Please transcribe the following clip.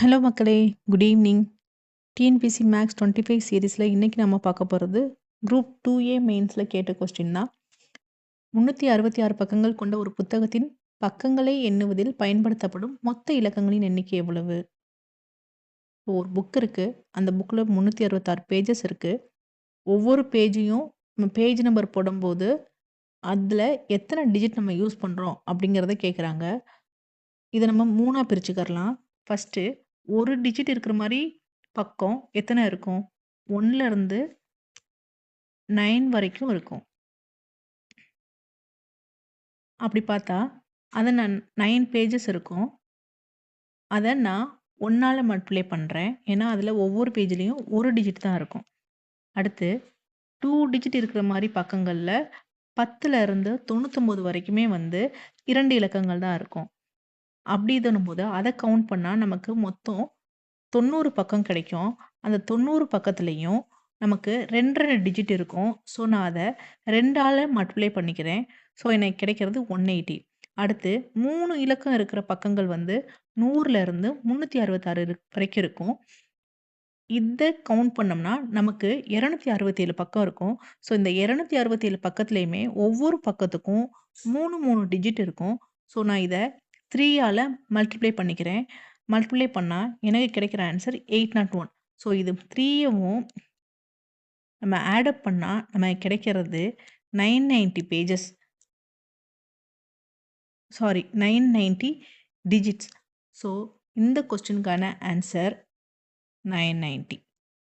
Hello மக்களே! Good evening. TNPSC maths 25 சீரிஸில இன்னைக்கு நம்ம பார்க்க போறது, குரூப் 2A மெயின்ஸ்ல கேட்ட கொஸ்டின் தான். 366 பக்கங்கள் கொண்ட ஒரு புத்தகத்தின் பக்கங்களை எண்ணுவதில் பயன்படுத்தப்படும் மொத்த இலக்கங்களின் எண்ணிக்கை எவ்வளவு? ஒரு புக் இருக்கு. அந்த புக்ல 366 பேஜஸ் இருக்கு. ஒவ்வொரு பேஜையும் பேஜ் நம்பர் போடும்போது, அதில எத்தன டிஜிட் நம்ம யூஸ் பண்றோம் அப்படிங்கிறத கேட்குறாங்க. இத நம்ம 3ஆ பிரிச்சுக்கிறலாம். ஃபர்ஸ்ட்டு 1 டிஜிட் இருக்கிற மாரி பக்கம் எத்தன இருக்கும்? 1ல இருந்து 9 வரைக்கும் இருக்கும். அப்படி பார்த்தா, அத நான் 9 பேஜஸ் இருக்கும். அத நான் 1ஆல மல்டிப்ளை பண்றேன். ஏன்னா, அதில ஒவ்வொரு பேஜ்லயும் 1 டிஜிட் தான் இருக்கும். அடுத்து 2 டிஜிட் இருக்கிற மாரி பக்கங்கள்ல 10ல இருந்து 99 வரைக்குமே வந்து 2 இலக்கங்கள் தான் இருக்கும். அப்படி இதுன்னும்போது அத கவுண்ட் பண்ணா நமக்கு மொத்தம் 90 பக்கம் கிடைக்கும். அந்த 90 பக்கத்துலயும் நமக்கு 2, 2 டிஜிட் இருக்கும். ஸோ, நான் அத 2ஆல மல்டிப்ளை பண்ணிக்கிறேன். ஸோ, எனக்கு கிடைக்கிறது 180. அடுத்து 3 இலக்கம் இருக்கிற பக்கங்கள் வந்து 100ல இருந்து 366 வரைக்கும் இருக்கும். இத கவுண்ட் பண்ணோம்னா, நமக்கு 267 பக்கம் இருக்கும். ஸோ, இந்த 267 பக்கத்துலயுமே ஒவ்வொரு பக்கத்துக்கும் 3, 3 டிஜிட் இருக்கும். ஸோ, நான் இத 3ஆல மல்டிப்ளை பண்ணிக்கிறேன். மல்டிப்ளை பண்ணா எனக்கு கிடைக்கிற ஆன்சர் 801. ஸோ, இது 3யவும் நம்ம ஆட் அப் பண்ணா நமக்கு கிடைக்கிறது 990 பேஜஸ். Sorry 990 digits. ஸோ, இந்த கொஸ்டினுக்கான ஆன்சர் 990.